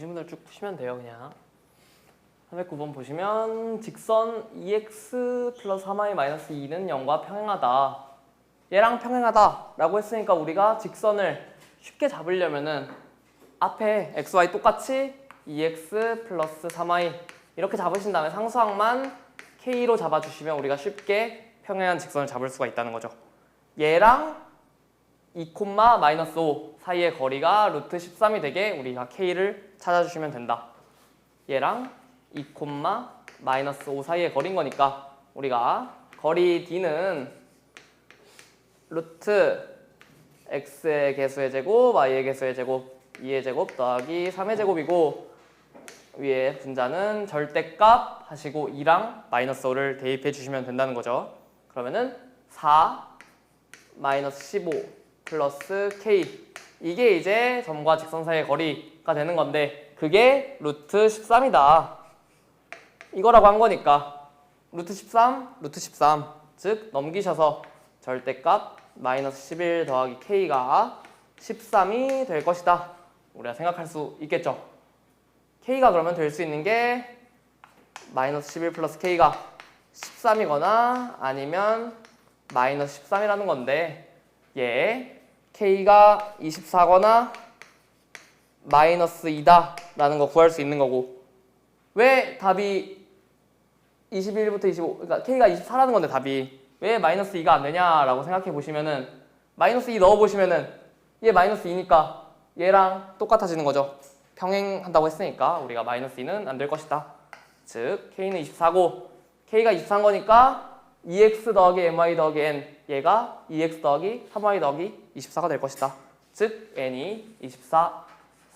보신 분들 쭉 푸시면 돼요. 그냥 309번 보시면 직선 2x 플러스 3y 마이너스 2는 0과 평행하다. 얘랑 평행하다 라고 했으니까 우리가 직선을 쉽게 잡으려면은 앞에 xy 똑같이 2x 플러스 3y 이렇게 잡으신 다음에 상수항만 k로 잡아주시면 우리가 쉽게 평행한 직선을 잡을 수가 있다는 거죠. 얘랑 2, 마이너스 5 사이의 거리가 루트 13이 되게 우리가 k를 찾아주시면 된다. 얘랑 2, 마이너스 5 사이의 거리인 거니까 우리가 거리 d는 루트 x의 개수의 제곱, y의 개수의 제곱, 2의 제곱 더하기 3의 제곱이고 위에 분자는 절대값 하시고 2랑 마이너스 5를 대입해 주시면 된다는 거죠. 그러면은 4 마이너스 15 플러스 k 이게 이제 점과 직선 사이의 거리가 되는 건데 그게 루트 13이다. 이거라고 한 거니까 루트 13, 루트 13 즉 넘기셔서 절대값 마이너스 11 더하기 k가 13이 될 것이다. 우리가 생각할 수 있겠죠. k가 그러면 될 수 있는 게 마이너스 11 플러스 k가 13이거나 아니면 마이너스 13이라는 건데 얘 k가 24거나 마이너스 2다 라는 거 구할 수 있는 거고 왜 답이 21부터 25 그러니까 k가 24라는 건데 답이 왜 마이너스 2가 안 되냐라고 생각해 보시면은 마이너스 2 넣어 보시면은 얘 마이너스 2니까 얘랑 똑같아지는 거죠. 평행한다고 했으니까 우리가 마이너스 2는 안 될 것이다. 즉 k는 24고 k가 24인 거니까 2x 더하기 my 더하기 n 얘가 2x 더하기 3y 더하기 24가 될 것이다. 즉 n이 24,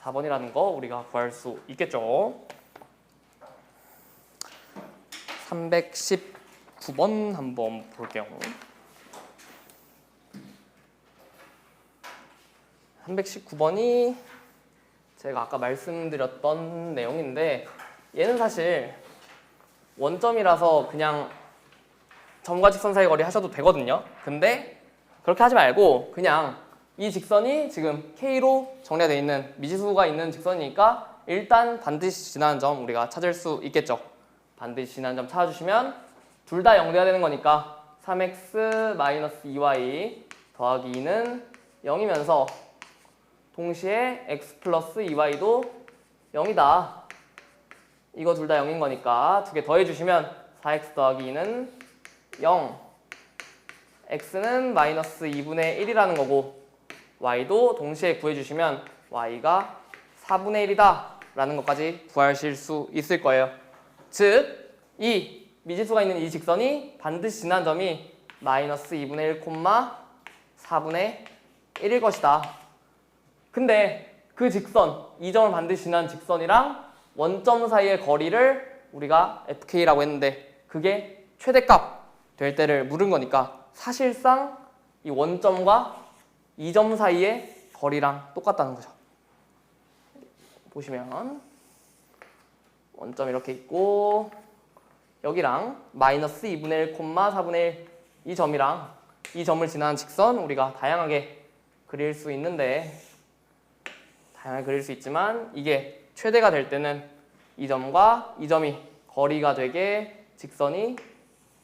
4번이라는 거 우리가 구할 수 있겠죠. 319번 한번 볼게요. 319번이 제가 아까 말씀드렸던 내용인데 얘는 사실 원점이라서 그냥 점과 직선 사이 거리 하셔도 되거든요. 근데 그렇게 하지 말고 그냥 이 직선이 지금 K로 정리가 되어 있는 미지수가 있는 직선이니까 일단 반드시 지나는 점 우리가 찾을 수 있겠죠. 반드시 지나는 점 찾아주시면 둘 다 0 돼야 되는 거니까 3x-2y 더하기 2는 0이면서 동시에 x 플러스 2y도 0이다. 이거 둘 다 0인 거니까 두 개 더해주시면 4x 더하기 2는 0 x는 마이너스 2분의 1이라는 거고 y도 동시에 구해주시면 y가 4분의 1이다 라는 것까지 구하실 수 있을 거예요. 즉 이 미지수가 있는 이 직선이 반드시 지난 점이 마이너스 2분의 1, 4분의 1일 것이다. 근데 그 직선, 이 점을 반드시 지난 직선이랑 원점 사이의 거리를 우리가 fk라고 했는데 그게 최대값 될 때를 물은 거니까 사실상 이 원점과 이 점 사이의 거리랑 똑같다는 거죠. 보시면 원점 이렇게 있고 여기랑 마이너스 2분의 1, 4분의 1 이 점이랑 이 점을 지나는 직선 우리가 다양하게 그릴 수 있는데 다양하게 그릴 수 있지만 이게 최대가 될 때는 이 점과 이 점이 거리가 되게 직선이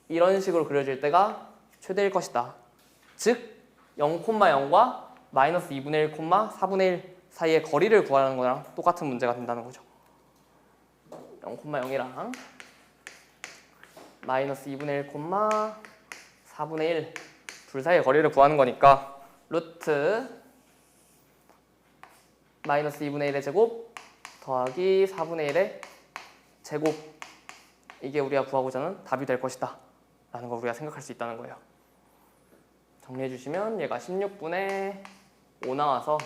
이런 식으로 그려질 때가 최대일 것이다. 즉 0,0과 마이너스 2분의 1, 4분의 1 사이의 거리를 구하는 거랑 똑같은 문제가 된다는 거죠. 0,0이랑 마이너스 2분의 1, 4분의 1 둘 사이의 거리를 구하는 거니까 루트 마이너스 2분의 1의 제곱 더하기 4분의 1의 제곱 이게 우리가 구하고자 하는 답이 될 것이다 라는 걸 우리가 생각할 수 있다는 거예요. 정리해 주시면 얘가 16분의 5 나와서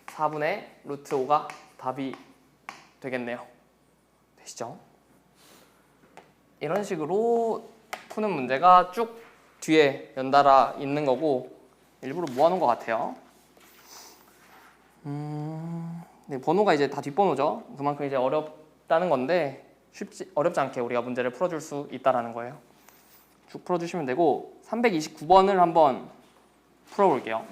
4분의 루트 5가 답이 되겠네요. 되시죠? 이런 식으로 푸는 문제가 쭉 뒤에 연달아 있는 거고 일부러 모아놓은 것 같아요. 네, 번호가 이제 다 뒷번호죠. 그만큼 이제 어렵다는 건데 어렵지 않게 우리가 문제를 풀어줄 수 있다라는 거예요. 쭉 풀어주시면 되고 329번을 한번 풀어볼게요.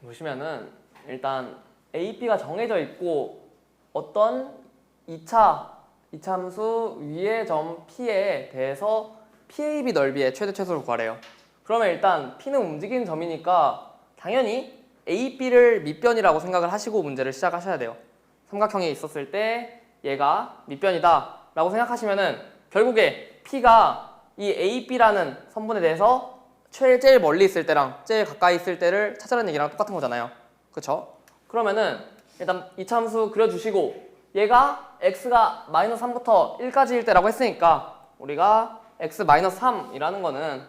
보시면은 일단 A, B가 정해져 있고 어떤 2차 이참수 위의 점 P에 대해서 PAB 넓이의 최대 최소를 구하래요. 그러면 일단 P는 움직이는 점이니까 당연히 A, B를 밑변이라고 생각을 하시고 문제를 시작하셔야 돼요. 삼각형이 있었을 때 얘가 밑변이다 라고 생각하시면은 결국에 P가 이 A, B라는 선분에 대해서 제일 멀리 있을 때랑 제일 가까이 있을 때를 찾으라는 얘기랑 똑같은 거잖아요. 그쵸? 그러면은 일단 이참수 그려주시고 얘가 x가 마이너스 3부터 1까지일 때라고 했으니까 우리가 x 마이너스 3이라는 거는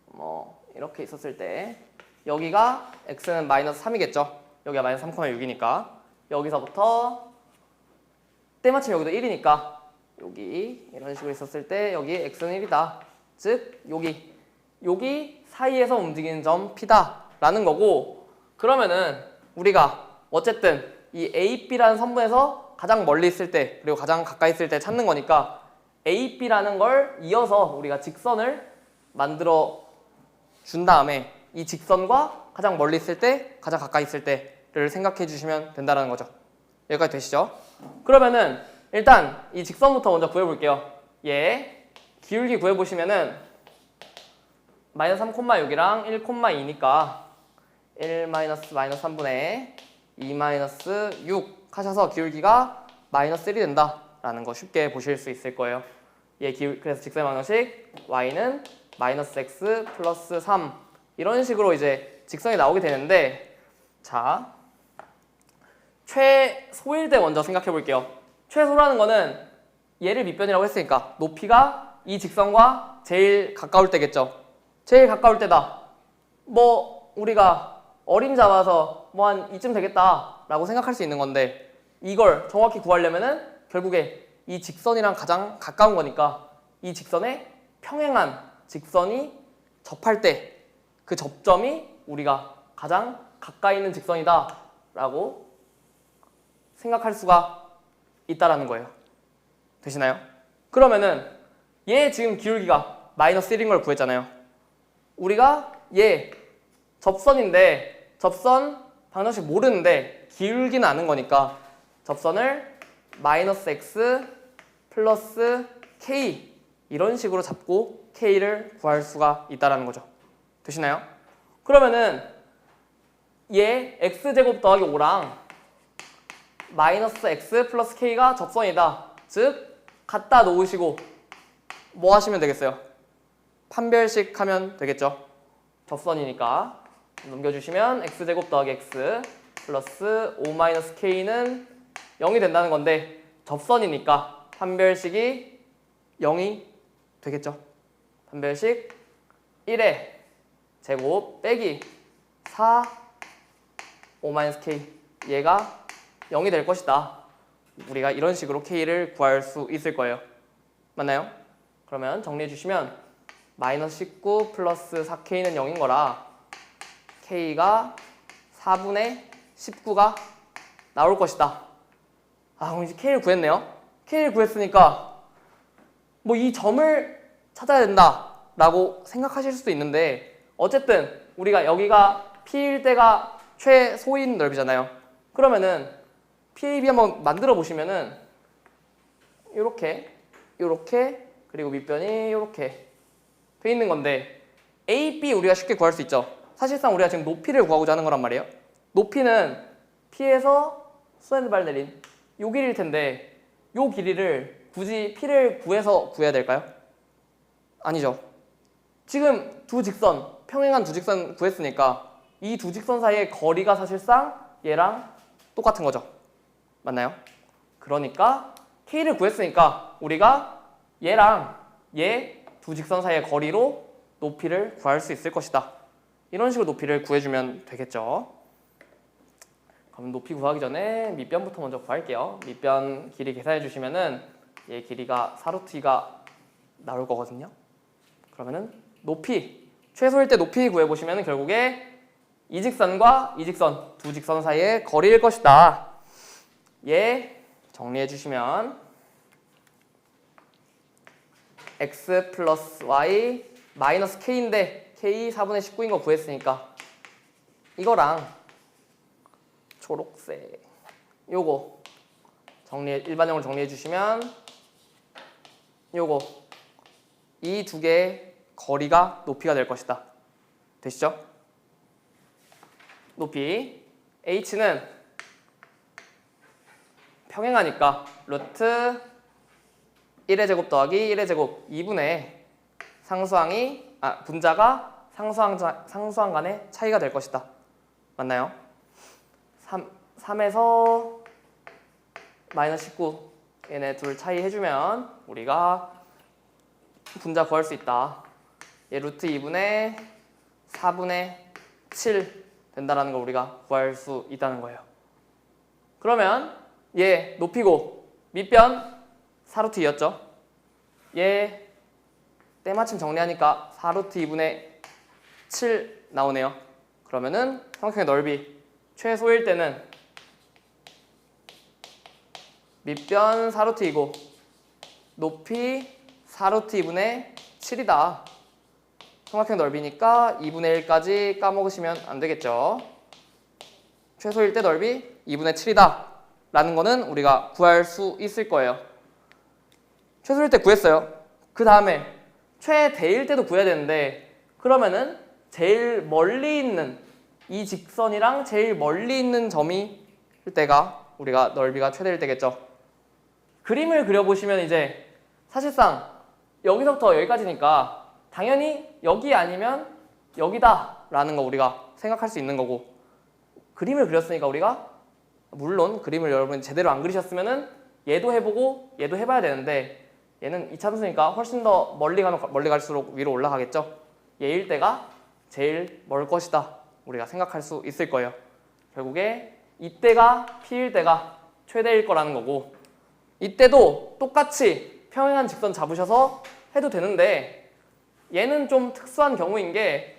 뭐 이렇게 있었을 때 여기가 x는 마이너스 3이겠죠. 여기가 마이너스 3,6이니까 여기서부터 때마침 여기도 1이니까 여기 이런 식으로 있었을 때 여기 x는 1이다. 즉 여기 사이에서 움직이는 점 P다 라는 거고 그러면은 우리가 어쨌든 이 A, B라는 선분에서 가장 멀리 있을 때 그리고 가장 가까이 있을 때 찾는 거니까 A, B라는 걸 이어서 우리가 직선을 만들어 준 다음에 이 직선과 가장 멀리 있을 때 가장 가까이 있을 때를 생각해 주시면 된다는 거죠. 여기까지 되시죠? 그러면은 일단 이 직선부터 먼저 구해볼게요. 얘 기울기 구해보시면은 마이너스 3,6이랑 1,2니까 1 마이너스 3분의 2 마이너스 6 하셔서 기울기가 마이너스 1이 된다라는 거 쉽게 보실 수 있을 거예요. 그래서 직선의 방정식 y는 마이너스 x 플러스 3 이런 식으로 이제 직선이 나오게 되는데 자 최소일 때 먼저 생각해 볼게요. 최소라는 거는 얘를 밑변이라고 했으니까 높이가 이 직선과 제일 가까울 때겠죠. 제일 가까울 때다. 뭐 우리가 어림 잡아서 뭐 한 이쯤 되겠다 라고 생각할 수 있는 건데 이걸 정확히 구하려면은 결국에 이 직선이랑 가장 가까운 거니까 이 직선에 평행한 직선이 접할 때 그 접점이 우리가 가장 가까이 있는 직선이다 라고 생각할 수가 있다라는 거예요. 되시나요? 그러면은 얘 지금 기울기가 마이너스 1인 걸 구했잖아요. 우리가 얘 접선인데 접선 방정식 모르는데 기울기는 아는 거니까 접선을 마이너스 x 플러스 k 이런 식으로 잡고 k를 구할 수가 있다는 거죠. 되시나요? 그러면은 얘 x제곱 더하기 5랑 마이너스 x 플러스 k가 접선이다. 즉 갖다 놓으시고 뭐 하시면 되겠어요? 판별식 하면 되겠죠. 접선이니까 넘겨주시면 x제곱 더하기 x 플러스 5 마이너스 k는 0이 된다는 건데 접선이니까 판별식이 0이 되겠죠. 판별식 1의 제곱 빼기 4 5 마이너스 k 얘가 0이 될 것이다. 우리가 이런 식으로 k를 구할 수 있을 거예요. 맞나요? 그러면 정리해 주시면 마이너스 19 플러스 4k는 0인 거라 k가 4분의 19가 나올 것이다. 그럼 이제 k를 구했네요. k를 구했으니까 뭐 이 점을 찾아야 된다 라고 생각하실 수도 있는데 어쨌든 우리가 여기가 p일 때가 최소인 넓이잖아요. 그러면은 PAB 한번 만들어 보시면은 요렇게 그리고 밑변이 요렇게 돼 있는 건데 AB 우리가 쉽게 구할 수 있죠. 사실상 우리가 지금 높이를 구하고자 하는 거란 말이에요. 높이는 P에서 수엔발 내린 요 길이일 텐데 요 길이를 굳이 P를 구해서 구해야 될까요? 아니죠. 지금 두 직선, 평행한 두 직선 구했으니까 이 두 직선 사이의 거리가 사실상 얘랑 똑같은 거죠. 맞나요? 그러니까 K를 구했으니까 우리가 얘랑 얘 두 직선 사이의 거리로 높이를 구할 수 있을 것이다. 이런 식으로 높이를 구해주면 되겠죠. 그럼 높이 구하기 전에 밑변부터 먼저 구할게요. 밑변 길이 계산해 주시면은 얘 길이가 4루트 2가 나올 거거든요. 그러면은 높이, 최소일 때 높이 구해보시면은 결국에 이 직선과 이 직선, 두 직선 사이의 거리일 것이다. 얘 정리해 주시면 x 플러스 y 마이너스 k인데 k 4분의 19인 거 구했으니까 이거랑 초록색. 요거 일반형으로 정리해 주시면 요거 이 두 개의 거리가 높이가 될 것이다. 되시죠? 높이 h는 평행하니까 루트 1의 제곱 더하기 1의 제곱 2분의 분자가 상수항 간의 차이가 될 것이다. 맞나요? 3에서 마이너스 19 얘네 둘 차이 해주면 우리가 분자 구할 수 있다. 얘 루트 2분의 4분의 7 된다라는 걸 우리가 구할 수 있다는 거예요. 그러면 얘 높이고 밑변 4루트 2였죠. 얘 때마침 정리하니까 4루트 2분의 7 나오네요. 그러면은 삼각형의 넓이 최소일 때는 밑변 4루트 2고 높이 4루트 2분의 7이다. 삼각형 넓이니까 2분의 1까지 까먹으시면 안 되겠죠. 최소일 때 넓이 2분의 7이다 라는 거는 우리가 구할 수 있을 거예요. 최소일 때 구했어요. 그 다음에 최대일 때도 구해야 되는데 그러면은 제일 멀리 있는 이 직선이랑 제일 멀리 있는 점이 때가 우리가 넓이가 최대일 때겠죠. 그림을 그려보시면 이제 사실상 여기서부터 여기까지니까 당연히 여기 아니면 여기다 라는 거 우리가 생각할 수 있는 거고 그림을 그렸으니까 우리가 물론 그림을 여러분이 제대로 안 그리셨으면은 얘도 해보고 얘도 해봐야 되는데 얘는 이차함수니까 훨씬 더 멀리 가면 멀리 갈수록 위로 올라가겠죠. 얘일 때가 제일 멀 것이다 우리가 생각할 수 있을 거예요. 결국에 이때가 P일 때가 최대일 거라는 거고 이때도 똑같이 평행한 직선 잡으셔서 해도 되는데 얘는 좀 특수한 경우인 게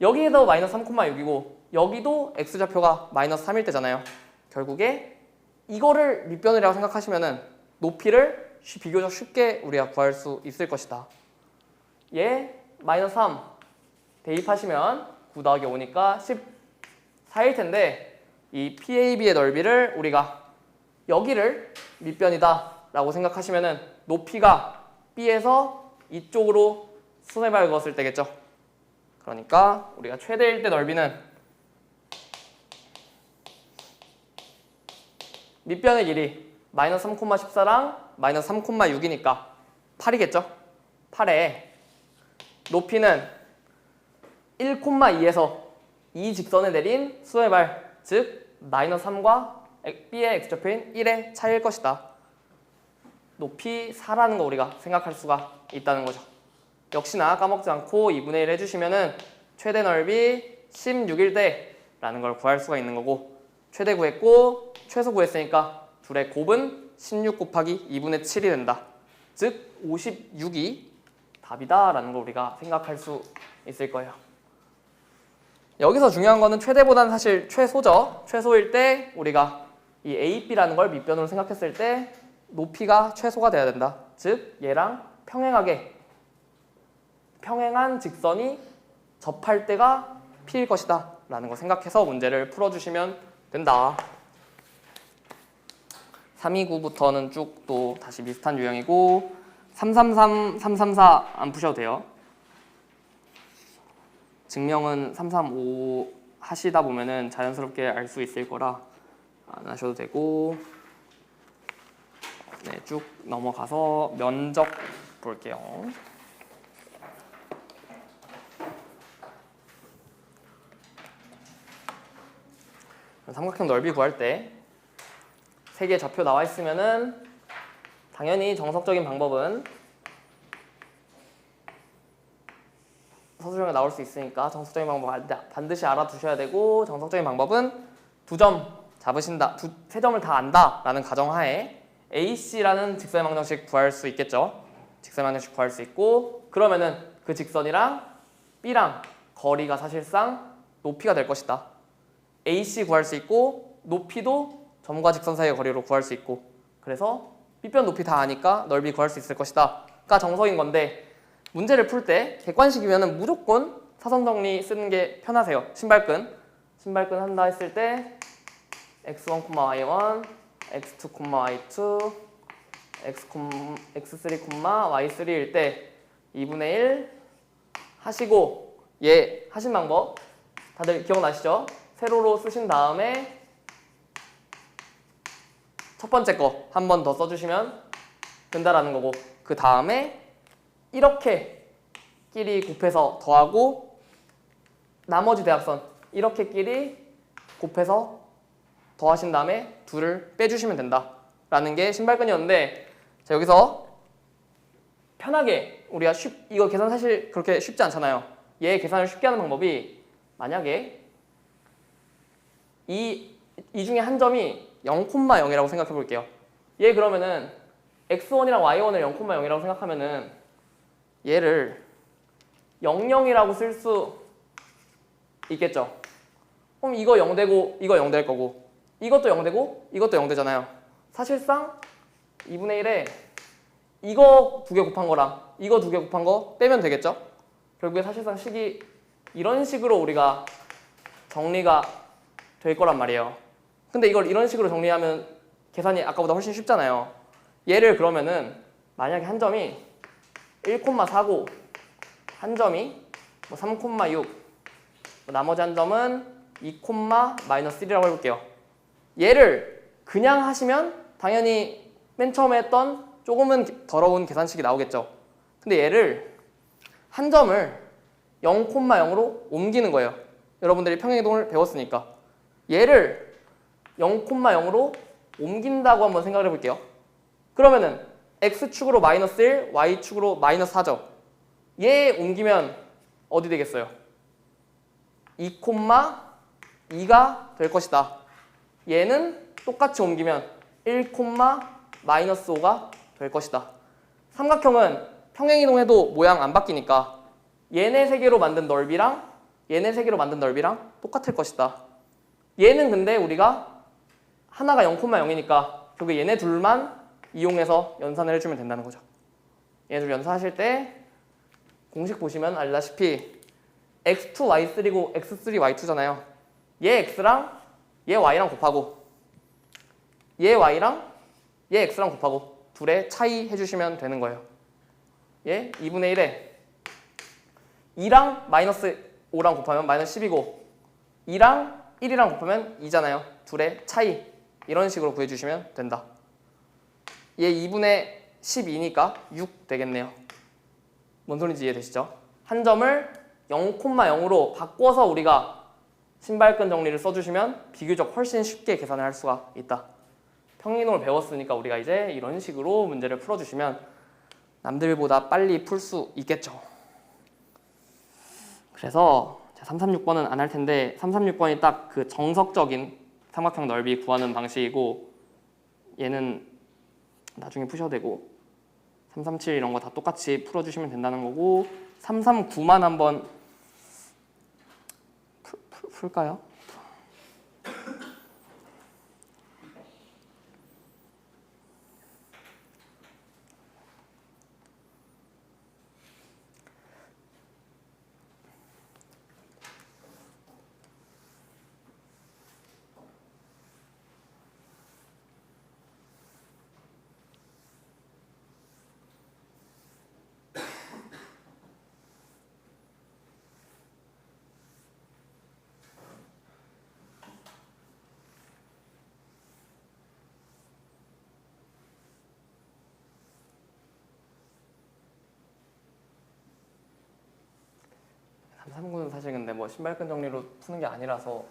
여기에도 마이너스 3,6이고 여기도 x좌표가 마이너스 3일 때잖아요. 결국에 이거를 밑변이라고 생각하시면은 높이를 비교적 쉽게 우리가 구할 수 있을 것이다. 얘 마이너스 3 대입하시면 9 더하기 5니까 14일 텐데 이 PAB의 넓이를 우리가 여기를 밑변이다 라고 생각하시면은 높이가 B에서 이쪽으로 수네발 그었을 때겠죠. 그러니까 우리가 최대일 때 넓이는 밑변의 길이 마이너스 3,14랑 마이너스 3,6이니까 8이겠죠. 8에 높이는 1,2에서 이 직선에 내린 수의 발, 즉 마이너스 3과 B의 x좌표인 1의 차이일 것이다. 높이 4라는 거 우리가 생각할 수가 있다는 거죠. 역시나 까먹지 않고 2분의 1 해주시면은 최대 넓이 16일 때라는 걸 구할 수가 있는 거고 최대 구했고 최소 구했으니까 둘의 곱은 16 곱하기 2분의 7이 된다. 즉 56이 답이다 라는 걸 우리가 생각할 수 있을 거예요. 여기서 중요한 거는 최대보다는 사실 최소죠. 최소일 때 우리가 이 A, B라는 걸 밑변으로 생각했을 때 높이가 최소가 돼야 된다. 즉 얘랑 평행한 직선이 접할 때가 P일 것이다 라는 거 생각해서 문제를 풀어주시면 된다. 329부터는 쭉 또 다시 비슷한 유형이고 333, 334 안 푸셔도 돼요. 증명은 335 하시다 보면은 자연스럽게 알 수 있을 거라 안 하셔도 되고 네, 쭉 넘어가서 면적 볼게요. 삼각형 넓이 구할 때 세 개의 좌표 나와 있으면은 당연히 정석적인 방법은 서술형에 나올 수 있으니까 정석적인 방법 반드시 알아두셔야 되고 정석적인 방법은 2점 잡으신다, 세 점을 다 안다라는 가정하에 AC라는 직선의 방정식 구할 수 있겠죠. 직선의 방정식 구할 수 있고 그러면은 그 직선이랑 B랑 거리가 사실상 높이가 될 것이다. AC 구할 수 있고 높이도 점과 직선 사이의 거리로 구할 수 있고 그래서 B변 높이 다 아니까 넓이 구할 수 있을 것이다 가 정석인 건데 문제를 풀 때 객관식이면 무조건 사선 정리 쓰는 게 편하세요. 신발끈 한다 했을 때 x1, y1, x2, y2, x3, y3일 때 2분의 1 하시고 얘 하신 방법 다들 기억나시죠? 세로로 쓰신 다음에 첫 번째 거 한 번 더 써주시면 된다라는 거고 그 다음에 이렇게 끼리 곱해서 더하고 나머지 대각선 이렇게 끼리 곱해서 더하신 다음에 둘을 빼주시면 된다라는 게 신발끈이었는데 자 여기서 편하게 우리가 이거 계산 사실 그렇게 쉽지 않잖아요. 얘 계산을 쉽게 하는 방법이 만약에 이 중에 한 점이 0,0이라고 생각해 볼게요. 얘 그러면은 x1이랑 y1을 0,0이라고 생각하면은 얘를 00이라고 쓸 수 있겠죠. 그럼 이거 0되고 이거 0 될 거고 이것도 0되고 이것도 0 되잖아요. 사실상 2분의 1에 이거 두 개 곱한 거랑 이거 두 개 곱한 거 빼면 되겠죠? 결국에 사실상 식이 이런 식으로 우리가 정리가 될 거란 말이에요. 근데 이걸 이런 식으로 정리하면 계산이 아까보다 훨씬 쉽잖아요. 얘를 그러면은 만약에 한 점이 1,4고 한 점이 3,6 나머지 한 점은 2,-1이라고 해볼게요. 얘를 그냥 하시면 당연히 맨 처음에 했던 조금은 더러운 계산식이 나오겠죠. 근데 얘를 한 점을 0,0으로 옮기는 거예요. 여러분들이 평행이동을 배웠으니까 얘를 0,0으로 옮긴다고 한번 생각을 해볼게요. 그러면은 x축으로 마이너스 1, y축으로 마이너스 4죠. 얘 옮기면 어디 되겠어요? 2,2가 될 것이다. 얘는 똑같이 옮기면 1,-5가 될 것이다. 삼각형은 평행이동해도 모양 안 바뀌니까 얘네 세 개로 만든 넓이랑 얘네 세 개로 만든 넓이랑 똑같을 것이다. 얘는 근데 우리가 하나가 0,0이니까 결국 얘네 둘만 이용해서 연산을 해주면 된다는 거죠. 얘네 둘 연산하실 때 공식 보시면 알다시피 x2, y3고 x3, y2잖아요. 얘 x랑 얘 y랑 곱하고 얘 y랑 얘 x랑 곱하고 둘의 차이 해주시면 되는 거예요. 얘 2분의 1에 2랑 마이너스 5랑 곱하면 마이너스 10이고 2랑 1이랑 곱하면 2잖아요. 둘의 차이 이런 식으로 구해주시면 된다. 얘 2분의 12니까 6 되겠네요. 뭔 소리인지 이해되시죠? 한 점을 0,0으로 바꿔서 우리가 신발끈 정리를 써주시면 비교적 훨씬 쉽게 계산을 할 수가 있다. 평행이동을 배웠으니까 우리가 이제 이런 식으로 문제를 풀어주시면 남들보다 빨리 풀 수 있겠죠. 그래서 336번은 안 할 텐데 336번이 딱 그 정석적인 삼각형 넓이 구하는 방식이고 얘는 나중에 푸셔도 되고 337 이런 거 다 똑같이 풀어주시면 된다는 거고 339만 한번 풀까요? 삼구는 사실 근데 뭐 신발끈 정리로 푸는 게 아니라서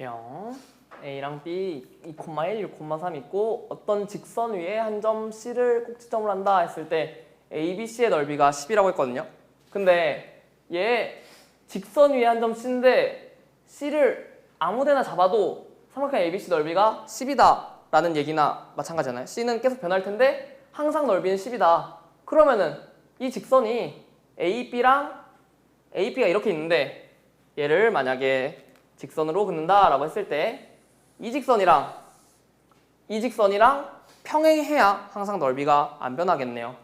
0, A랑 B 2,1, 6,3 있고 어떤 직선 위에 한 점 C를 꼭지점으로 한다 했을 때 ABC의 넓이가 10이라고 했거든요. 근데 얘 직선 위에 한 점 C인데 C를 아무데나 잡아도 삼각형 ABC 넓이가 10이다 라는 얘기나 마찬가지잖아요. C는 계속 변할 텐데 항상 넓이는 10이다. 그러면은 이 직선이 AB가 이렇게 있는데 얘를 만약에 직선으로 긋는다 라고 했을 때 이 직선이랑 평행해야 항상 넓이가 안 변하겠네요.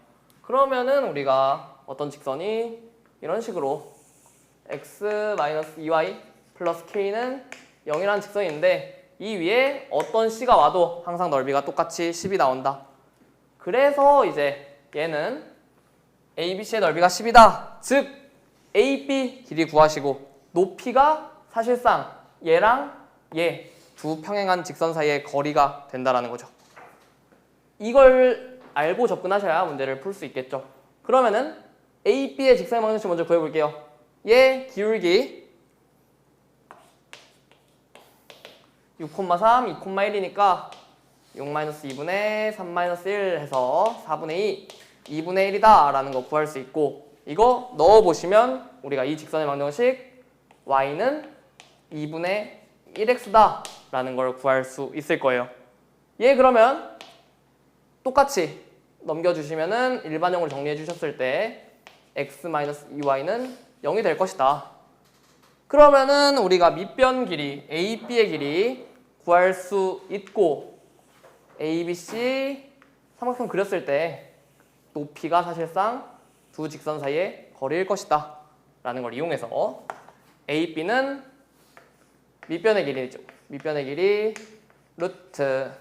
그러면은 우리가 어떤 직선이 이런 식으로 x-2y 플러스 k는 0이라는 직선이 있는데 이 위에 어떤 c가 와도 항상 넓이가 똑같이 10이 나온다. 그래서 이제 얘는 ABC의 넓이가 10이다. 즉 AB 길이 구하시고 높이가 사실상 얘랑 얘 두 평행한 직선 사이의 거리가 된다라는 거죠. 이걸 알고 접근하셔야 문제를 풀 수 있겠죠. 그러면은 AB의 직선의 방정식 먼저 구해볼게요. 얘 기울기 6,3, 2,1이니까 6-2분의 3-1 해서 4분의 2, 2분의 1이다 라는 거 구할 수 있고 이거 넣어보시면 우리가 이 직선의 방정식 y는 2분의 1x다 라는 걸 구할 수 있을 거예요. 얘 그러면 똑같이 넘겨주시면은 일반형으로 정리해 주셨을 때 x-2y는 0이 될 것이다. 그러면은 우리가 밑변 길이 AB의 길이 구할 수 있고 ABC 삼각형 그렸을 때 높이가 사실상 두 직선 사이의 거리일 것이다 라는 걸 이용해서 AB는 밑변의 길이죠. 밑변의 길이 루트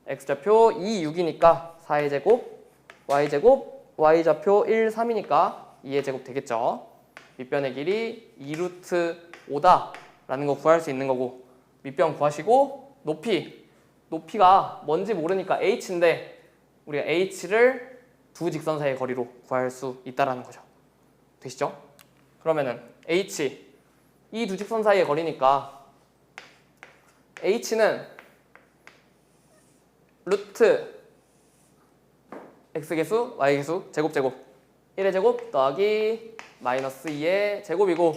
x좌표 2, 6이니까 4의 제곱 y제곱 y좌표 1, 3이니까 2의 제곱 되겠죠. 밑변의 길이 2루트 5다 라는 거 구할 수 있는 거고 밑변 구하시고 높이가 뭔지 모르니까 h인데 우리가 h를 두 직선 사이의 거리로 구할 수 있다라는 거죠. 되시죠? 그러면은 h 이 두 직선 사이의 거리니까 h는 루트 x개수 y개수 제곱 1의 제곱 더하기 마이너스 2의 제곱이고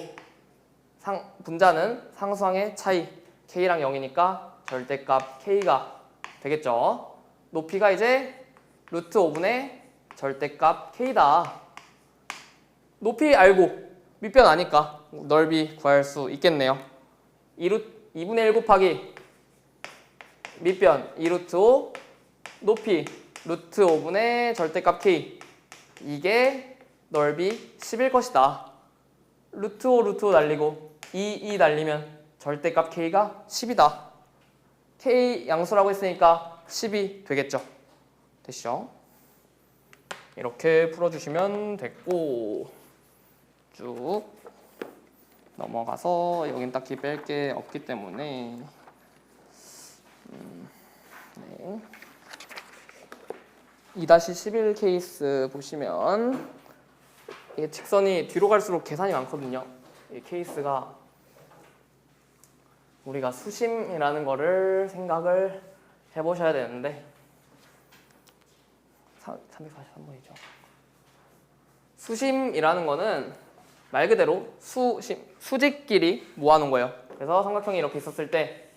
분자는 상수항의 차이 k랑 0이니까 절대값 k가 되겠죠. 높이가 이제 루트 5분의 절대값 k다. 높이 알고 밑변 아니까 넓이 구할 수 있겠네요. 2분의 1 곱하기 밑변 2루트 5 높이 루트 5분의 절대값 k 이게 넓이 10일 것이다. 루트 5 루트 5 날리고 2 날리면 절대값 k가 10이다. k 양수라고 했으니까 10이 되겠죠. 됐죠? 이렇게 풀어주시면 됐고 쭉 넘어가서 여긴 딱히 뺄 게 없기 때문에 네. 2-11 케이스 보시면 이게 직선이 뒤로 갈수록 계산이 많거든요. 이 케이스가 우리가 수심이라는 거를 생각을 해보셔야 되는데 343번이죠. 수심이라는 거는 말 그대로 수직끼리 모아놓은 거예요. 그래서 삼각형이 이렇게 있었을 때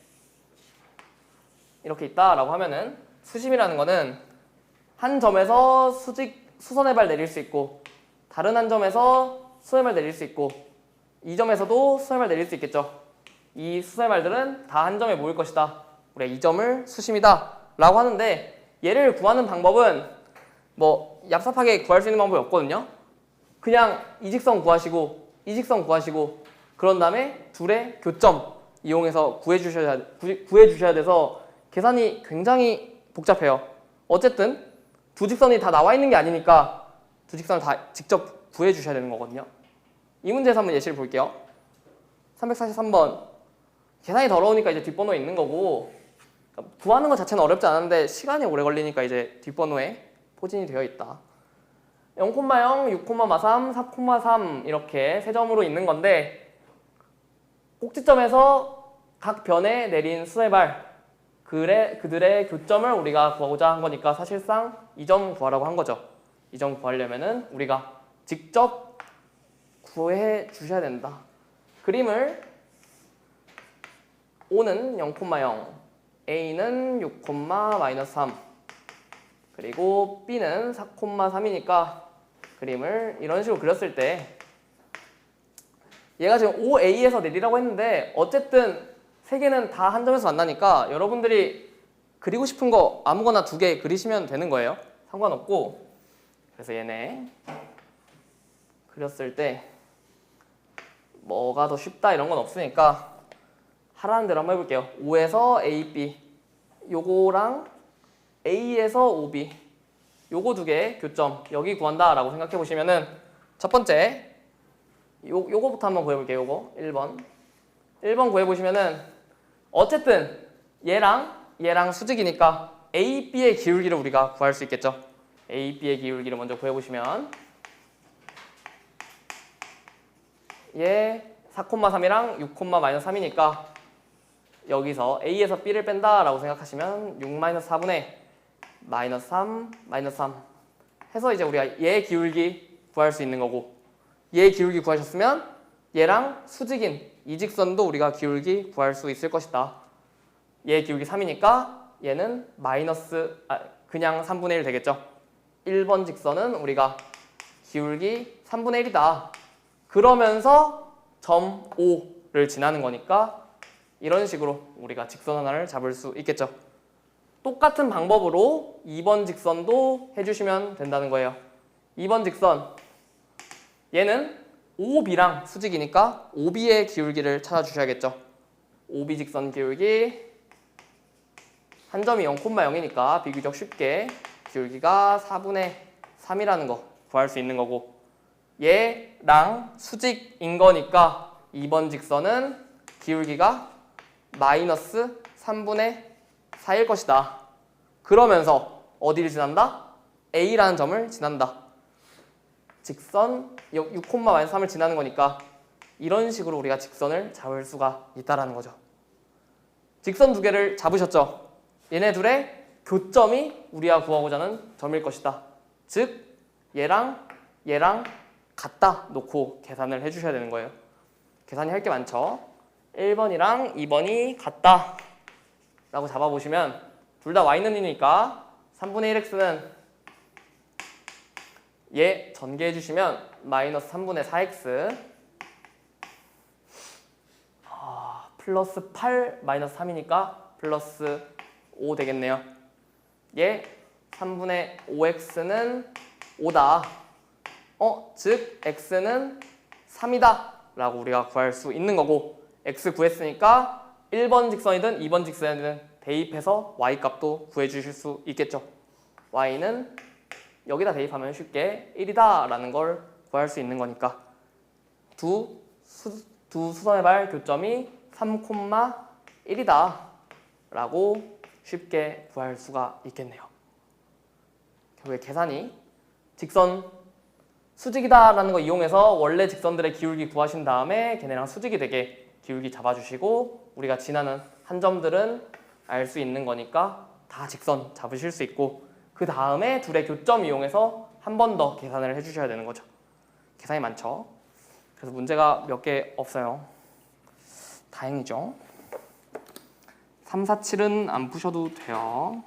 이렇게 있다라고 하면은 수심이라는 거는 한 점에서 수선의 발 내릴 수 있고 다른 한 점에서 수선의 발 내릴 수 있고 이 점에서도 수선의 발 내릴 수 있겠죠. 이 수선의 발들은 다 한 점에 모일 것이다. 우리가 이 점을 수심이다 라고 하는데 얘를 구하는 방법은 뭐 얍삽하게 구할 수 있는 방법이 없거든요. 그냥 이 직선 구하시고 이 직선 구하시고 그런 다음에 둘의 교점 이용해서 구해주셔야 돼서 계산이 굉장히 복잡해요. 어쨌든 두 직선이 다 나와 있는 게 아니니까 두 직선을 다 직접 구해주셔야 되는 거거든요. 이 문제에서 한번 예시를 볼게요. 343번 계산이 더러우니까 이제 뒷번호에 있는 거고 구하는 것 자체는 어렵지 않은데 시간이 오래 걸리니까 이제 뒷번호에 포진이 되어 있다. 0,0, 6,3, 4,3 이렇게 세 점으로 있는 건데 꼭지점에서 각 변에 내린 수의 발 그들의 교점을 우리가 구하고자 한 거니까 사실상 이 점 구하라고 한 거죠. 이 점 구하려면은 우리가 직접 구해 주셔야 된다. 그림을 O는 0,0, A는 6, -3 그리고 B는 4,3이니까 그림을 이런 식으로 그렸을 때 얘가 지금 OA에서 내리라고 했는데 어쨌든 세 개는 다 한 점에서 만나니까 여러분들이 그리고 싶은 거 아무거나 2개 그리시면 되는 거예요. 상관없고. 그래서 얘네 그렸을 때 뭐가 더 쉽다 이런 건 없으니까 하라는 대로 한번 해볼게요. O에서 AB 요거랑 A에서 OB 요거 2개 교점 여기 구한다 라고 생각해 보시면은 첫 번째 요거부터 한번 구해볼게요. 요거 1번 구해보시면은 어쨌든 얘랑 수직이니까 AB의 기울기를 우리가 구할 수 있겠죠. AB의 기울기를 먼저 구해보시면 얘 4,3이랑 6,-3이니까 여기서 A에서 B를 뺀다 라고 생각하시면 6-4분의 -3, -3 해서 이제 우리가 얘 기울기 구할 수 있는 거고 얘 기울기 구하셨으면 얘랑 수직인 이 직선도 우리가 기울기 구할 수 있을 것이다. 얘 기울기 3이니까 얘는 그냥 3분의 1 되겠죠. 1번 직선은 우리가 기울기 3분의 1이다. 그러면서 점 O를 지나는 거니까 이런 식으로 우리가 직선 하나를 잡을 수 있겠죠. 똑같은 방법으로 2번 직선도 해주시면 된다는 거예요. 2번 직선 얘는 OB랑 수직이니까 OB의 기울기를 찾아주셔야겠죠. OB 직선 기울기 한 점이 0,0이니까 비교적 쉽게 기울기가 4분의 3이라는 거 구할 수 있는 거고 얘랑 수직인 거니까 2번 직선은 기울기가 -3분의 4일 것이다. 그러면서 어디를 지난다? A라는 점을 지난다. 직선 6,-3을 지나는 거니까 이런 식으로 우리가 직선을 잡을 수가 있다라는 거죠. 직선 2개를 잡으셨죠? 얘네 둘의 교점이 우리가 구하고자 하는 점일 것이다. 즉 얘랑 같다 놓고 계산을 해주셔야 되는 거예요. 계산이 할 게 많죠. 1번이랑 2번이 같다 라고 잡아보시면 둘 다 y는 1이니까 3분의 1x는 얘 전개해 주시면 -3분의 4x 플러스 8 -3이니까 플러스 5 되겠네요. 얘 3분의 5x는 5다. 즉 x는 3이다 라고 우리가 구할 수 있는 거고 x 구했으니까 1번 직선이든 2번 직선이든 대입해서 y 값도 구해주실 수 있겠죠. y는 여기다 대입하면 쉽게 1이다 라는 걸 구할 수 있는 거니까 두 수선의 발 교점이 3,1이다 라고 쉽게 구할 수가 있겠네요. 결국에 계산이 직선 수직이다 라는 거 이용해서 원래 직선들의 기울기 구하신 다음에 걔네랑 수직이 되게 기울기 잡아주시고 우리가 지나는 한 점들은 알 수 있는 거니까 다 직선 잡으실 수 있고 그 다음에 둘의 교점 이용해서 한 번 더 계산을 해주셔야 되는 거죠. 계산이 많죠. 그래서 문제가 몇 개 없어요. 다행이죠. 3, 4, 7은 안 푸셔도 돼요.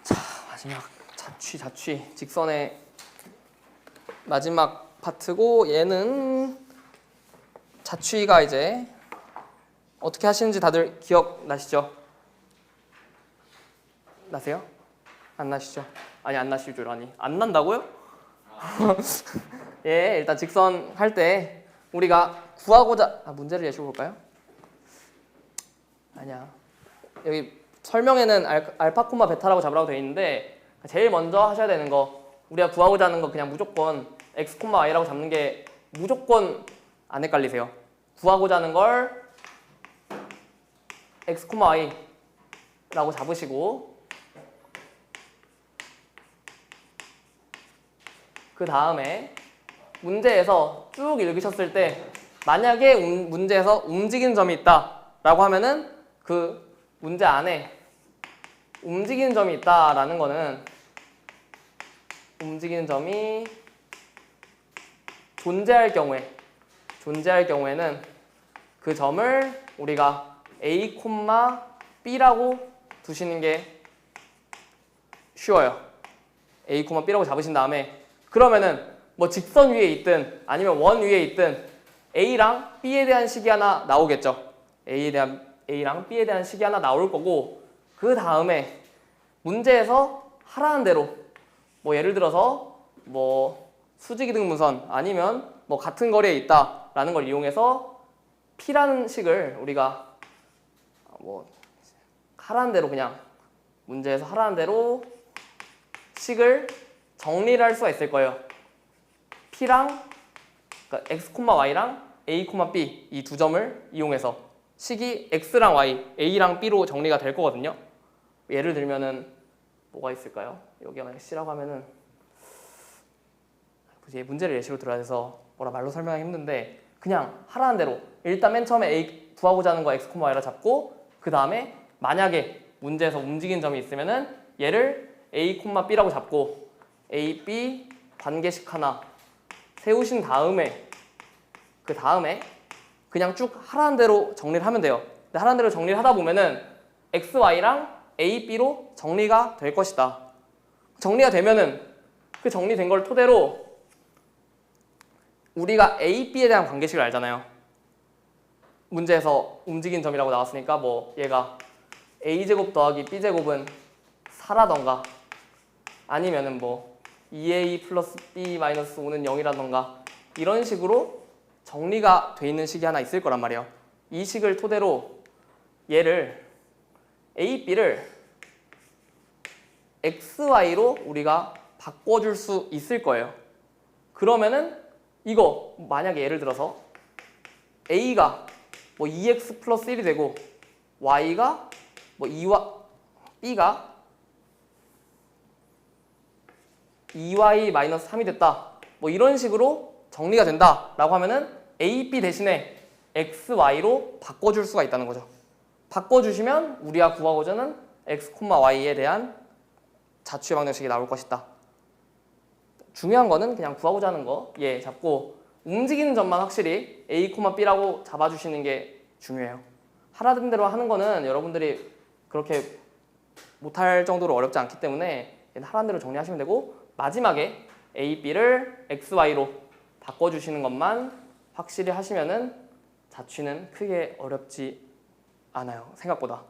자, 마지막 자취 직선의 마지막 파트고 얘는 자취가 이제 어떻게 하시는지 다들 기억나시죠? 나세요? 안 나시죠? 아니 안 나실 줄 아니 안 난다고요? 예, 일단 직선 할 때 우리가 구하고자 문제를 예시로 볼까요? 아니야. 여기 설명에는 알파, 베타라고 잡으라고 되어 있는데 제일 먼저 하셔야 되는 거 우리가 구하고자 하는 거 그냥 무조건 x, y라고 잡는 게 무조건 안 헷갈리세요. 구하고자 하는 걸 x, y라고 잡으시고 그 다음에 문제에서 쭉 읽으셨을 때 만약에 문제에서 움직이는 점이 있다라고 하면은 그 문제 안에 움직이는 점이 있다라는 거는 움직이는 점이 존재할 경우에는 그 점을 우리가 A, B라고 두시는 게 쉬워요. A, B라고 잡으신 다음에 그러면은 뭐 직선 위에 있든 아니면 원 위에 있든 A랑 B에 대한 식이 하나 나오겠죠. A랑 B에 대한 식이 하나 나올 거고 그 다음에 문제에서 하라는 대로 뭐 예를 들어서 뭐 수직이등분선 아니면 뭐 같은 거리에 있다라는 걸 이용해서 P라는 식을 우리가 뭐 하라는 대로 그냥 문제에서 하라는 대로 식을 정리를 할 수가 있을 거예요. P랑 그러니까 X, Y랑 A, B 이 두 점을 이용해서 식이 X랑 Y, A랑 B로 정리가 될 거거든요. 예를 들면은 뭐가 있을까요? 여기가 만약 C라고 하면은 굳이 문제를 예시로 들어야 돼서 뭐라 말로 설명하기 힘든데 그냥 하라는 대로 일단 맨 처음에 A 구하고자 하는 거 X, Y라 잡고 그 다음에 만약에 문제에서 움직이는 점이 있으면은 얘를 A, B라고 잡고 A, B 관계식 하나 세우신 다음에 그 다음에 그냥 쭉 하라는 대로 정리를 하면 돼요. 근데 하라는 대로 정리를 하다 보면은 X, Y랑 A, B로 정리가 될 것이다. 정리가 되면은 그 정리된 걸 토대로 우리가 A, B에 대한 관계식을 알잖아요. 문제에서 움직이는 점이라고 나왔으니까 뭐 얘가 A제곱 더하기 B제곱은 4라던가 아니면은 뭐 2A 플러스 B 마이너스 5는 0이라던가 이런 식으로 정리가 돼 있는 식이 하나 있을 거란 말이에요. 이 식을 토대로 얘를 A, B를 X, Y로 우리가 바꿔줄 수 있을 거예요. 그러면은 이거 만약에 예를 들어서 A가 뭐 2X 플러스 1이 되고 Y가 뭐 2Y, B가 2Y 마이너스 3이 됐다. 뭐 이런 식으로 정리가 된다라고 하면은 A, B 대신에 X, Y로 바꿔줄 수가 있다는 거죠. 바꿔주시면 우리가 구하고자 하는 X, Y에 대한 자취의 방정식이 나올 것이다. 중요한 거는 그냥 구하고자 하는 거 얘 잡고 움직이는 점만 확실히 A, B라고 잡아주시는 게 중요해요. 하라는 대로 하는 거는 여러분들이 그렇게 못할 정도로 어렵지 않기 때문에 하라는 대로 정리하시면 되고 마지막에 A, B를 X, Y로 바꿔주시는 것만 확실히 하시면은 자취는 크게 어렵지 않아요. 생각보다.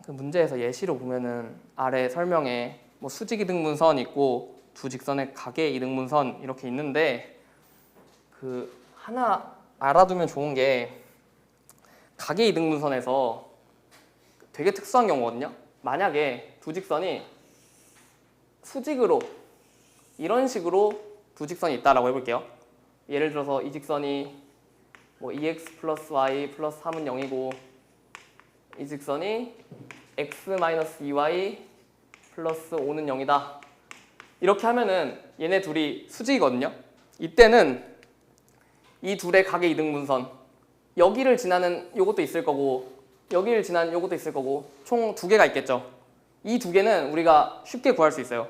그 문제에서 예시로 보면은 아래 설명에 뭐 수직 이등분선 있고 두 직선의 가계 이등분선 이렇게 있는데 그 하나 알아두면 좋은 게 가계 이등분선에서 되게 특수한 경우거든요. 만약에 두 직선이 수직으로 이런 식으로 두 직선이 있다라고 해볼게요. 예를 들어서 이 직선이 뭐 2x 플러스 y 플러스 3은 0이고 이 직선이 x 마이너스 2y 플러스 5는 0이다. 이렇게 하면은 얘네 둘이 수직이거든요. 이때는 이 둘의 가계 이등분선 여기를 지나는 요것도 있을 거고 여기를 지나는 요것도 있을 거고 총 두 개가 있겠죠. 이 두 개는 우리가 쉽게 구할 수 있어요.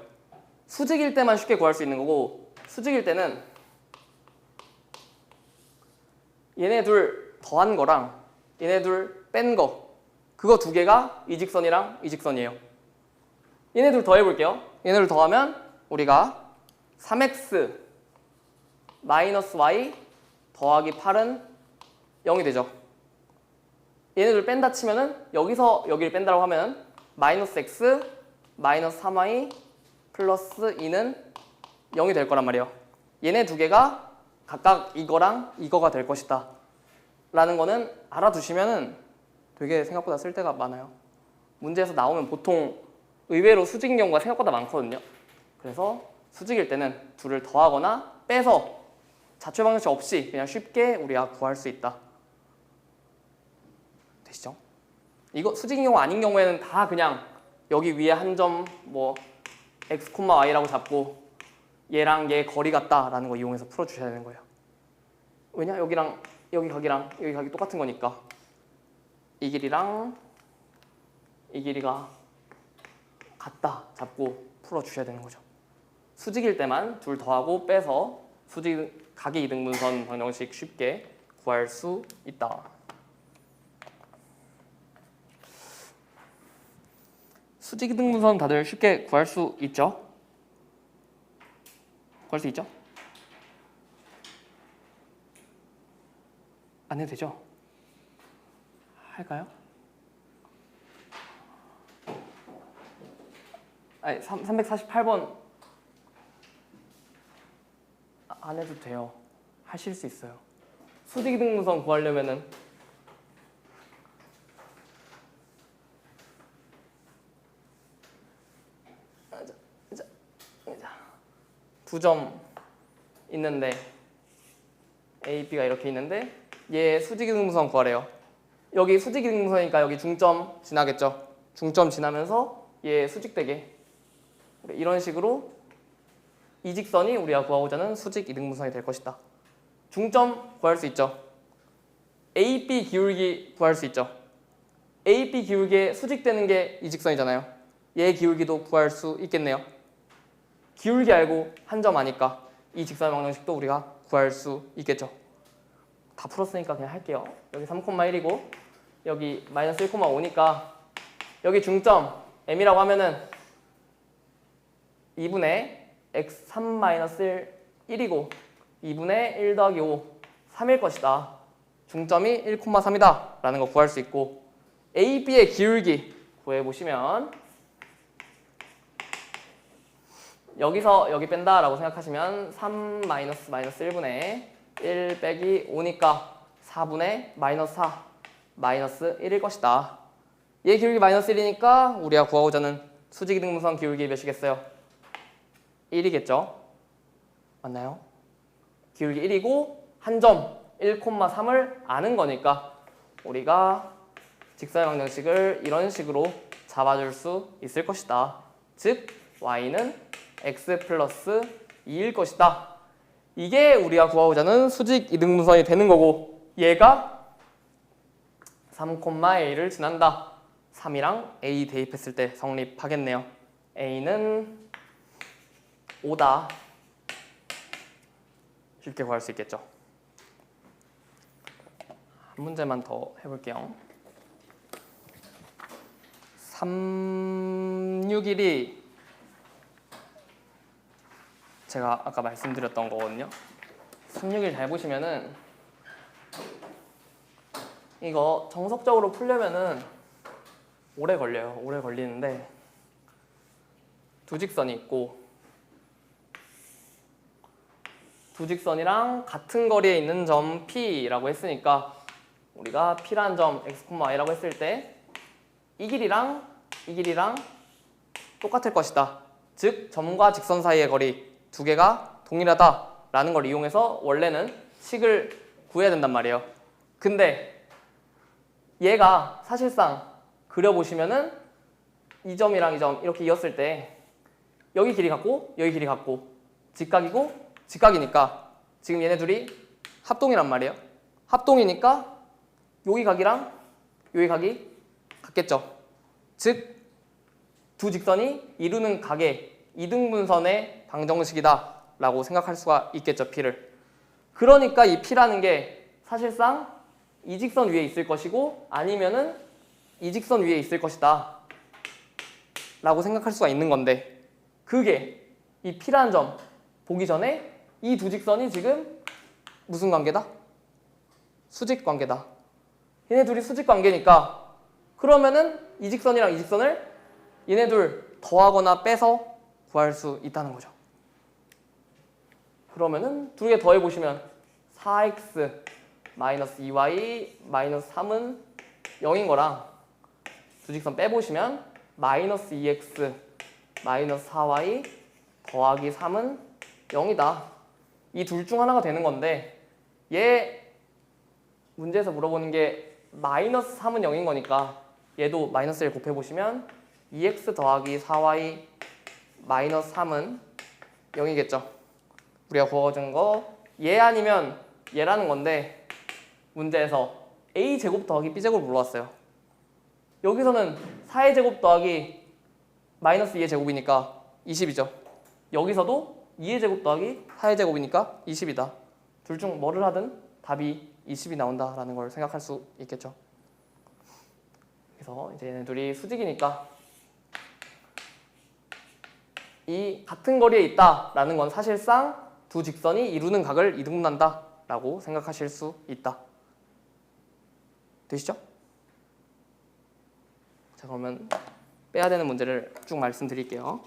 수직일 때만 쉽게 구할 수 있는 거고 수직일 때는 얘네 둘 더한 거랑 얘네 둘 뺀 거 그거 두 개가 이 직선이랑 이 직선이에요. 얘네 둘 더해볼게요. 얘네 둘 더하면 우리가 3x 마이너스 y 더하기 8은 0이 되죠. 얘네 둘 뺀다 치면은 여기서 여기를 뺀다고 하면 마이너스 x 마이너스 3y 플러스 2는 0이 될 거란 말이에요. 얘네 두 개가 각각 이거랑 이거가 될 것이다 라는 거는 알아두시면은 되게 생각보다 쓸데가 많아요. 문제에서 나오면 보통 의외로 수직인 경우가 생각보다 많거든요. 그래서 수직일 때는 둘을 더하거나 빼서 자취 방정식 없이 그냥 쉽게 우리가 구할 수 있다. 되시죠? 이거 수직인 경우 아닌 경우에는 다 그냥 여기 위에 한 점 뭐 x, y라고 잡고 얘랑 얘 거리 같다라는 거 이용해서 풀어주셔야 되는 거예요. 왜냐? 여기랑 여기 각이 똑같은 거니까 이 길이랑 이 길이가 같다 잡고 풀어주셔야 되는 거죠. 수직일 때만 둘 더하고 빼서 수직 각의 이등분선 방정식 쉽게 구할 수 있다. 수직 이등분선 다들 쉽게 구할 수 있죠? 구할 수 있죠? 안 해도 되죠? 할까요? 아니 348번 안 해도 돼요. 하실 수 있어요. 수직 이등분선 구하려면은 두 점 있는데 A, B가 이렇게 있는데 얘 수직 이등분선 구하래요. 여기 수직 이등분선이니까 여기 중점 지나겠죠. 중점 지나면서 얘 수직되게 이런 식으로 이 직선이 우리가 구하고자 하는 수직 이등분선이 될 것이다. 중점 구할 수 있죠. AB 기울기 구할 수 있죠. AB 기울기에 수직되는 게 이 직선이잖아요. 얘 기울기도 구할 수 있겠네요. 기울기 알고 한 점 아니까 이 직선 방정식도 우리가 구할 수 있겠죠. 다 풀었으니까 그냥 할게요. 여기 3,1이고 여기 마이너스 1,5니까 여기 중점 M이라고 하면은 2분의 x 3-1 1이고 2분의 1 더하기 5 3일 것이다. 중점이 1,3이다 라는 거 구할 수 있고 AB의 기울기 구해보시면 여기서 여기 뺀다 라고 생각하시면 3-1분의 1 빼기 5니까 4분의 마이너스 4 마이너스 1일 것이다. 얘 기울기 마이너스 1이니까 우리가 구하고자 하는 수직 이등분선 기울기 몇이겠어요? 1이겠죠? 맞나요? 기울기 1이고 한 점 1,3을 아는 거니까 우리가 직선의 방정식을 이런 식으로 잡아줄 수 있을 것이다. 즉 y는 x 플러스 2일 것이다. 이게 우리가 구하고자 하는 수직 이등분선이 되는 거고 얘가 3,a를 지난다. 3이랑 a 대입했을 때 성립하겠네요. a는 5다. 쉽게 구할 수 있겠죠. 한 문제만 더 해볼게요. 361이 제가 아까 말씀드렸던 거거든요. 361 잘 보시면은 이거 정석적으로 풀려면은 오래 걸려요. 오래 걸리는데 두 직선이 있고 두 직선이랑 같은 거리에 있는 점 P라고 했으니까 우리가 P라는 점 x, y라고 했을 때 이 길이랑 이 길이랑 똑같을 것이다. 즉 점과 직선 사이의 거리 두 개가 동일하다라는 걸 이용해서 원래는 식을 구해야 된단 말이에요. 근데 얘가 사실상 그려보시면은 이 점이랑 이 점 이렇게 이었을 때 여기 길이 같고 여기 길이 같고 직각이고 직각이니까 지금 얘네 둘이 합동이란 말이에요. 합동이니까 여기 각이랑 여기 각이 같겠죠. 즉 두 직선이 이루는 각의 이등분선의 방정식이다 라고 생각할 수가 있겠죠. P를. 그러니까 이 P라는 게 사실상 이 직선 위에 있을 것이고 아니면은 이 직선 위에 있을 것이다 라고 생각할 수가 있는 건데 그게 이 P라는 점 보기 전에 이 두 직선이 지금 무슨 관계다? 수직 관계다. 얘네 둘이 수직 관계니까 그러면은 이 직선이랑 이 직선을 얘네 둘 더하거나 빼서 구할 수 있다는 거죠. 그러면은 두 개 더해 보시면 4x 마이너스 2y 마이너스 3은 0인 거랑 두 직선 빼보시면 마이너스 2x 마이너스 4y 더하기 3은 0이다. 이 둘 중 하나가 되는 건데 얘 문제에서 물어보는 게 마이너스 3은 0인 거니까 얘도 마이너스 1 곱해보시면 2x 더하기 4y 마이너스 3은 0이겠죠. 우리가 구워준 거 얘 아니면 얘라는 건데 문제에서 a제곱 더하기 b제곱을 물어봤어요. 여기서는 4의 제곱 더하기 마이너스 2의 제곱이니까 20이죠. 여기서도 2의 제곱 더하기 4의 제곱이니까 20이다. 둘 중 뭐를 하든 답이 20이 나온다라는 걸 생각할 수 있겠죠. 그래서 이제 얘네 둘이 수직이니까 이 같은 거리에 있다라는 건 사실상 두 직선이 이루는 각을 이룬다라고 생각하실 수 있다. 되시죠? 자, 그러면 빼야 되는 문제를 쭉 말씀드릴게요.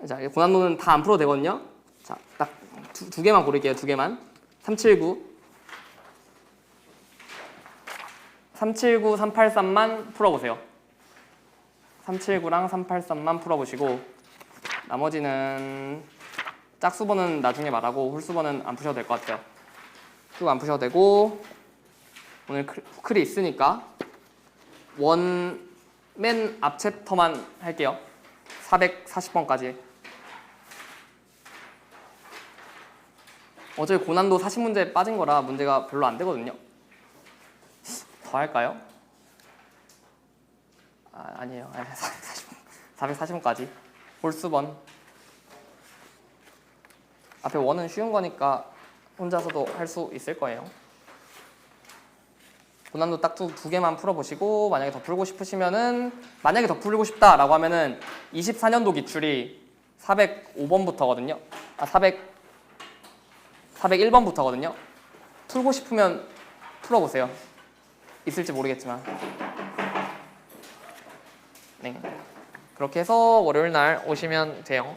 자, 고난도는 다 안 풀어도 되거든요. 자, 딱 두 개만 고를게요. 두 개만. 379, 383만 풀어보세요. 379랑 383만 풀어보시고 나머지는 짝수번은 나중에 말하고 홀수번은 안 푸셔도 될 것 같아요. 쭉 안 푸셔도 되고 오늘 후클이 있으니까 원 맨 앞 챕터만 할게요. 440번까지. 어차피 고난도 40문제 빠진 거라 문제가 별로 안 되거든요. 더 할까요? 아니에요. 440번까지. 홀수번. 앞에 원은 쉬운 거니까 혼자서도 할 수 있을 거예요. 고난도 딱 두 개만 풀어보시고 만약에 더 풀고 싶으시면은 만약에 더 풀고 싶다라고 하면은 24년도 기출이 405번부터거든요. 401번부터거든요. 풀고 싶으면 풀어보세요. 있을지 모르겠지만. 네. 그렇게 해서 월요일 날 오시면 돼요.